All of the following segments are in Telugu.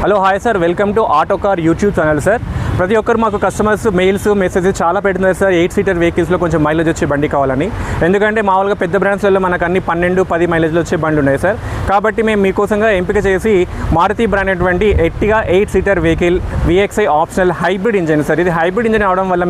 Hello hi sir, welcome to Autocar YouTube channel sir. ప్రతి ఒక్కరు మాకు కస్టమర్స్ మెయిల్స్ మెసేజెస్ చాలా పెడుతున్నారు సార్. 8 సీటర్ వెహికల్స్లో కొంచెం మైలేజ్ వచ్చే బండి కావాలని. ఎందుకంటే మామూలుగా పెద్ద బ్రాండ్స్లలో మనకు అన్ని 12-10 మైలేజ్లో వచ్చే బండ్లు ఉన్నాయి సార్. కాబట్టి మేము మీకోసంగా ఎంపిక చేసి మారుతి బ్రాండ్ అయినటువంటి Ertiga 8 seater vehicle VXI optional hybrid engine sir. ఇది హైబ్రిడ్ ఇంజన్ అవడం వల్ల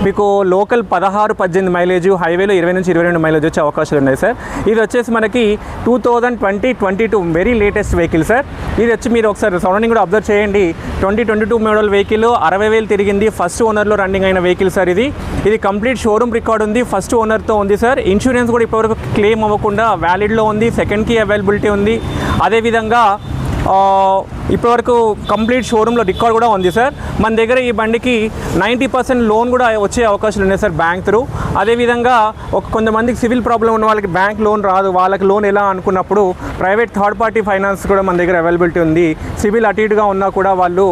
మీకు లోకల్ 16-18 మైలేజ్, హైవేలో 20-22 మైలేజ్ వచ్చే అవకాశాలు ఉన్నాయి సార్. ఇది వచ్చేసి మనకి 2020-22 వెరీ లేటెస్ట్ వెహికల్ సార్. ఇది వచ్చి మీరు ఒకసారి సరౌండింగ్ కూడా అబ్జర్వ్ చేయండి. 2022 మోడల్ వెహికల్ 60,000 తిరిగింది. ఫస్ట్ ఓనర్లో రన్నింగ్ అయిన వెహికల్ సార్. ఇది కంప్లీట్ షోరూమ్ రికార్డ్ ఉంది, ఫస్ట్ ఓనర్తో ఉంది సార్. ఇన్సూరెన్స్ కూడా ఇప్పటివరకు క్లెయిమ్ అవ్వకుండా వ్యాలిడ్లో ఉంది. సెకండ్కి అవైలబిలిటీ ఉంది. అదేవిధంగా ఇప్పటివరకు కంప్లీట్ షోరూంలో రికార్డ్ కూడా ఉంది సార్. మన దగ్గర ఈ బండికి 90% లోన్ కూడా వచ్చే అవకాశాలు ఉన్నాయి సార్ బ్యాంక్ త్రూ. అదేవిధంగా కొంతమందికి సివిల్ ప్రాబ్లం ఉన్న వాళ్ళకి బ్యాంక్ లోన్ రాదు. వాళ్ళకి లోన్ ఎలా అనుకున్నప్పుడు ప్రైవేట్ థర్డ్ పార్టీ ఫైనాన్స్ కూడా మన దగ్గర అవైలబిలిటీ ఉంది. సివిల్ అటు ఇటుగా ఉన్నా కూడా వాళ్ళు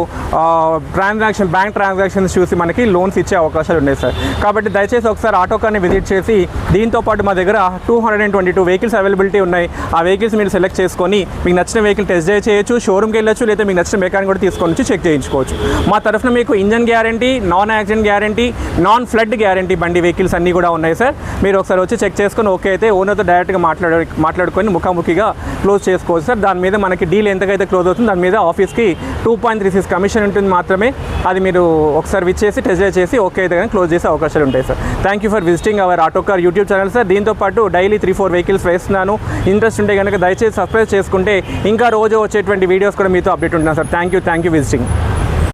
బ్యాంక్ ట్రాన్సాక్షన్స్ చూసి మనకి లోన్స్ ఇచ్చే అవకాశాలు ఉన్నాయి సార్. కాబట్టి దయచేసి ఒకసారి ఆటోకార్ని విజిట్ చేసి, దీంతోపాటు మా దగ్గర 222 వెహికల్స్ అవైలబిలిటీ ఉన్నాయి. ఆ వెహికల్స్ మీరు సెలెక్ట్ చేసుకొని మీకు నచ్చిన వెహికల్ టెస్ట్ డ్రైవ్ చేయొచ్చు, షోరూమ్కి వెళ్ళొచ్చు, లేదా మీకు నచ్చిన మెకానిక్ కూడా తీసుకొని వచ్చి చెక్ చేయించుకోవచ్చు. మా తరఫున మీకు engine guarantee, non accident guarantee, non flood guarantee బండి వెహికల్స్ అన్నీ కూడా ఉన్నాయి సార్. మీరు ఒకసారి వచ్చి చెక్ చేసుకొని ఓకే అయితే ఓనర్తో డైరెక్ట్గా మాట్లాడుకొని ముఖాముఖిగా క్లోజ్ చేసుకోవచ్చు సార్. దాని మీద మనకి డీల్ ఎంతకైతే క్లోజ్ అవుతుంది దాని మీద ఆఫీస్కి 2.36 కమిషన్ ఉంటుంది మాత్రమే. అది మీరు ఒకసారి విచ్చేసి టెస్ట్ డ్రైవ్ చేసి ఓకే అయితే కానీ క్లోజ్ చేసే అవకాశాలు ఉంటాయి sir. Thank you for visiting our Autocar YouTube channel sir. దీంతోపాటు డైలీ 3-4 వెహికల్స్ వేస్తున్నాను. ఇంట్రెస్ట్ ఉంటే కనుక దయచేసి సబ్స్క్రైబ్ చేసుకుంటే ఇంకా రోజు వచ్చేటువంటి వీడియోస్ కూడా మీతో అప్డేట్ ఉంటున్నాను సార్. Thank you visiting.